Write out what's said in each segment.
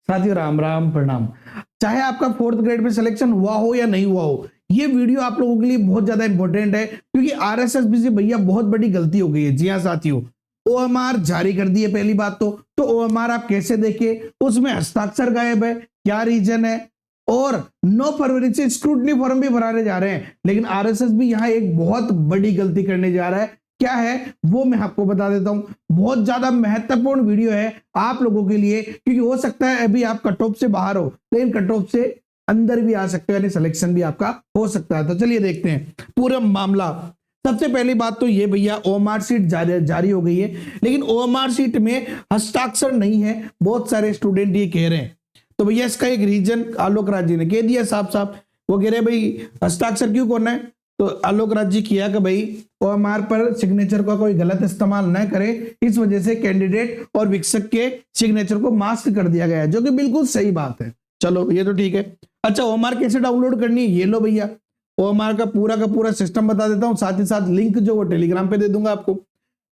साथियों राम राम प्रणाम। चाहे आपका फोर्थ ग्रेड में सिलेक्शन हुआ हो या नहीं हुआ हो, ये वीडियो आप लोगों के लिए बहुत ज्यादा इंपॉर्टेंट है क्योंकि आरएसएस से भैया बहुत बड़ी गलती हो गई है। जी हाँ साथियों, ओएमआर जारी कर दिए। पहली बात तो ओएमआर आप कैसे देखे, उसमें हस्ताक्षर गायब है, क्या रीजन है। और 9 फरवरी से स्क्रूटनी फॉर्म भी भराने जा रहे हैं, लेकिन आरएसएस भी यहाँ एक बहुत बड़ी गलती करने जा रहा है। क्या है वो मैं आपको बता देता हूं। बहुत ज्यादा महत्वपूर्ण वीडियो है आप लोगों के लिए, क्योंकि हो सकता है अभी आप कट ऑफ से बाहर हो लेकिन कट ऑफ से अंदर भी आ सकते हो, यानी सिलेक्शन भी आपका हो सकता है। तो चलिए देखते हैं पूरा मामला। सबसे पहली बात तो ये भैया, ओएमआर सीट जारी हो गई है, लेकिन ओएमआर सीट में हस्ताक्षर नहीं है, बहुत सारे स्टूडेंट ये कह रहे हैं। तो भैया इसका एक रीजन आलोक राज जी ने कह दिया साफ साफ। वो कह रहे हैं भाई हस्ताक्षर क्यों करना है, तो आलोक राज जी किया कि भाई ओएमआर पर सिग्नेचर का कोई गलत इस्तेमाल न करे, इस वजह से कैंडिडेट और विक्षक के सिग्नेचर को मास्क कर दिया गया है, जो कि बिल्कुल सही बात है। चलो ये तो ठीक है। अच्छा ओएमआर कैसे डाउनलोड करनी है, ये लो भैया ओएमआर का पूरा सिस्टम बता देता हूं, साथ ही साथ लिंक जो वो टेलीग्राम पे दे दूंगा आपको।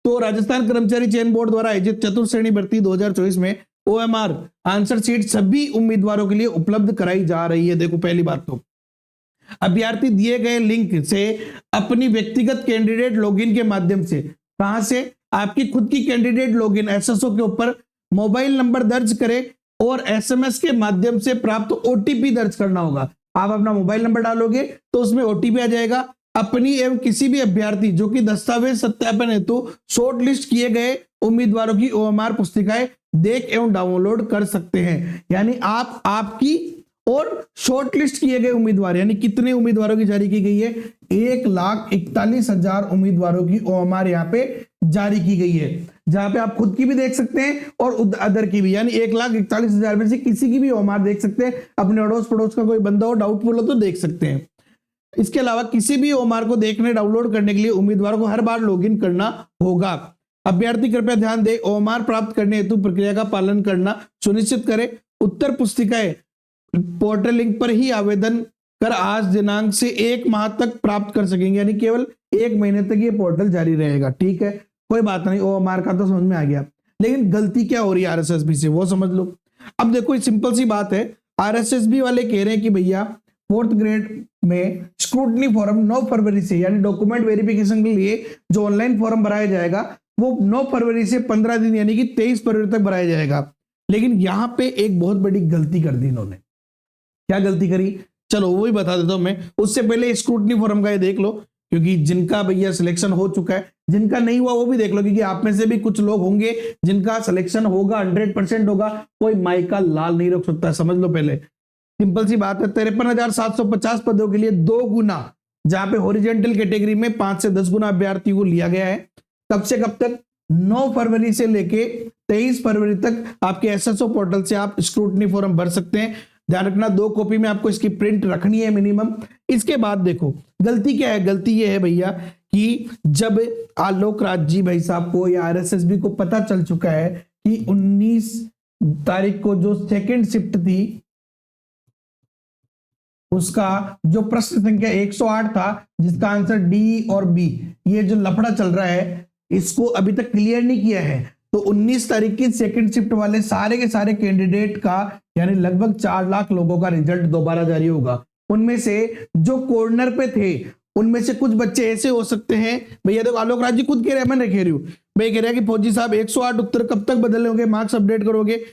तो राजस्थान कर्मचारी चयन बोर्ड द्वारा आयोजित चतुर्थ श्रेणी भर्ती 2024 में ओएमआर आंसर शीट सभी उम्मीदवारों के लिए उपलब्ध कराई जा रही है। देखो पहली बात तो अभ्यर्थी दिए गए लिंक से अपनी व्यक्तिगत कैंडिडेट लॉगिन के माध्यम से, कहां से, आपकी खुद की कैंडिडेट लॉगिन एसएसओ के ऊपर मोबाइल नंबर दर्ज करें और एसएमएस के माध्यम से प्राप्त ओटीपी दर्ज करना होगा। आप अपना मोबाइल नंबर डालोगे तो उसमें ओटीपी आ जाएगा। अपनी एवं किसी भी अभ्यर्थी जो कि दस्तावेज सत्यापन हेतु शॉर्ट लिस्ट किए गए उम्मीदवारों की ओएमआर पुस्तिकाएं देख एवं डाउनलोड कर सकते हैं। यानी आप आपकी और शॉर्ट लिस्ट किए गए उम्मीदवार, यानी कितने उम्मीदवारों की जारी की गई है, 1,41,000 उम्मीदवारों की ओएमआर यहाँ पे जारी की गई है, जहां पे आप खुद की भी देख सकते हैं और अदर की भी, यानी 1,41,000 में से किसी की भी ओएमआर देख सकते हैं। अपने अड़ोस पड़ोस का कोई बंदा हो डाउटफुल हो तो देख सकते हैं। इसके अलावा किसी भी ओएमआर को देखने डाउनलोड करने के लिए उम्मीदवारों को हर बार लॉगिन करना होगा। अभ्यर्थी कृपया ध्यान दें, ओएमआर प्राप्त करने हेतु प्रक्रिया का पालन करना सुनिश्चित करें। उत्तर पुस्तिकाएं पोर्टल लिंक पर ही आवेदन कर आज दिनांक से 1 माह तक प्राप्त कर सकेंगे, यानी केवल 1 महीने तक ये पोर्टल जारी रहेगा। ठीक है, कोई बात नहीं, ओएमआर का तो समझ में आ गया, लेकिन गलती क्या हो रही है आरएसएसबी से वो समझ लो। अब देखो सिंपल सी बात है, आरएसएसबी वाले कह रहे हैं कि भैया फोर्थ ग्रेड में स्क्रूटनी फॉर्म 9 फरवरी से, यानी डॉक्यूमेंट वेरिफिकेशन के लिए जो ऑनलाइन फॉर्म भराया जाएगा वो 9 फरवरी से 15 दिन यानी कि 23 फरवरी तक भराया जाएगा। लेकिन यहां पे एक बहुत बड़ी गलती कर दी इन्होंने। क्या गलती करी, चलो वो ही बता देता हूं मैं। उससे पहले स्क्रूटनी फॉर्म का ये देख लो, क्योंकि जिनका भैया सिलेक्शन हो चुका है, जिनका नहीं हुआ वो भी देख लो, क्योंकि आप में से भी कुछ लोग होंगे जिनका सिलेक्शन होगा, 100% होगा। कोई माई का लाल नहीं रख सकता, समझ लो पहले। सिंपल सी बात है, 53,750 पदों के लिए 2 गुना, जहां पे हॉरिजॉन्टल कैटेगरी में 5 से 10 गुना अभ्यर्थी को लिया गया है। कब से कब तक, 9 फरवरी से लेके 23 फरवरी तक आपके एसएसओ पोर्टल से आप स्क्रूटनी फॉर्म भर सकते हैं। ध्यान रखना 2 कॉपी में आपको इसकी प्रिंट रखनी है मिनिमम। इसके बाद देखो गलती क्या है, गलती ये है भैया कि जब आलोक राज जी भाई साहब को या आरएसएसबी को पता चल चुका है कि 19 तारीख को जो सेकंड शिफ्ट थी उसका जो प्रश्न संख्या 108 था, जिसका आंसर डी और बी, ये जो लफड़ा चल रहा है इसको अभी तक क्लियर नहीं किया है, तो 19 तारीख की सेकंड शिफ्ट वाले सारे के सारे कैंडिडेट का, यानी लगभग 4 लाख लोगों का रिजल्ट दोबारा जारी होगा। उनमें से जो कॉर्नर पे थे उनमें से कुछ बच्चे ऐसे हो सकते हैं, भैया देखो आलोक राज जी खुद कह रहे हैं, मैं कह रही हूं, भाई कह रहा है कि फौजी साहब 108 उत्तर कब तक बदलोगे, मार्क्स अपडेट करोगे।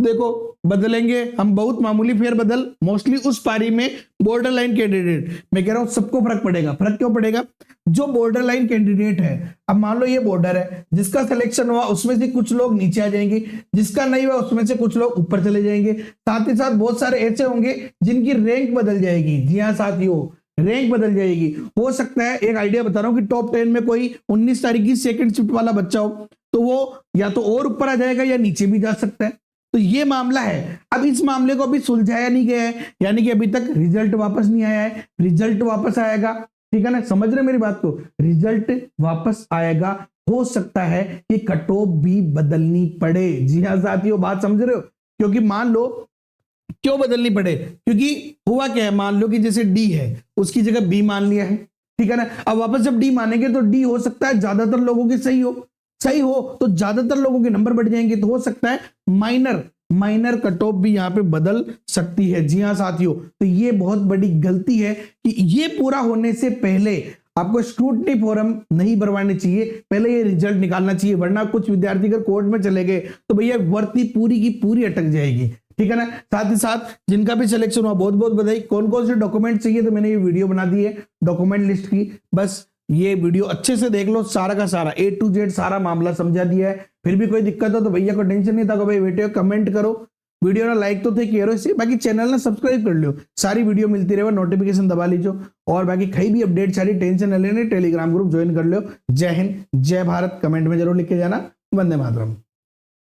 देखो बदलेंगे हम, बहुत मामूली फेरबदल, मोस्टली उस पारी में बॉर्डर लाइन कैंडिडेट, मैं कह रहा हूं सबको फर्क पड़ेगा। फर्क क्यों पड़ेगा, जो बॉर्डर लाइन कैंडिडेट है, अब मान लो ये बॉर्डर है, जिसका सिलेक्शन हुआ उसमें से कुछ लोग नीचे आ जाएंगे, जिसका नहीं हुआ उसमें से कुछ लोग ऊपर चले जाएंगे। साथ ही साथ बहुत सारे ऐसे होंगे जिनकी रैंक बदल जाएगी। जी हाँ साथियों, रैंक बदल जाएगी। हो सकता है, एक आइडिया बता रहा हूं, कि टॉप 10 में कोई 19 तारीख की सेकंड शिफ्ट वाला बच्चा हो तो वो या तो और ऊपर आ जाएगा या नीचे भी जा सकता है। तो ये मामला है। अब इस मामले को अभी सुलझाया नहीं गया है, यानी कि अभी तक रिजल्ट वापस नहीं आया है। रिजल्ट वापस आएगा, ठीक है ना, समझ रहे मेरी बात को, रिजल्ट वापस आएगा। हो सकता है कि कट ऑफ भी बदलनी पड़े। जी हाँ साथियों, बात समझ रहे हो, क्योंकि मान लो क्यों बदलनी पड़े, क्योंकि हुआ क्या है, मान लो कि जैसे डी है उसकी जगह बी मान लिया है, ठीक है ना। अब वापस जब डी मानेंगे तो डी हो सकता है ज्यादातर लोगों की सही हो तो ज्यादातर लोगों के नंबर बढ़ जाएंगे, तो हो सकता है माइनर माइनर कट ऑफ भी यहाँ पे बदल सकती है। जी हाँ साथियों, तो ये बहुत बड़ी गलती है कि ये पूरा होने से पहले आपको स्क्रूटनी फॉर्म नहीं भरवाने चाहिए, पहले ये रिजल्ट निकालना चाहिए, वरना कुछ विद्यार्थी अगर कोर्ट में चले गए तो भैया भर्ती पूरी की पूरी अटक जाएगी। ठीक है ना। साथ ही साथ जिनका भी सिलेक्शन हुआ बहुत बहुत बधाई। कौन कौन से डॉक्यूमेंट चाहिए तो मैंने ये वीडियो बना दी है डॉक्यूमेंट लिस्ट की, बस ये वीडियो अच्छे से देख लो, सारा का सारा A to Z सारा मामला समझा दिया है। फिर भी कोई दिक्कत हो तो भैया को टेंशन नहीं था भाई बेटे कमेंट करो, वीडियो ना लाइक तो थे करो इसे, बाकी चैनल ना सब्सक्राइब कर लो, सारी वीडियो मिलती रहे, नोटिफिकेशन दबा लीजिए और बाकी कहीं भी अपडेट सारी टेंशन न लेने, टेलीग्राम ग्रुप ज्वाइन कर लो। जय हिंद जय भारत, कमेंट में जरूर लिख के जाना। वंदे मातरम।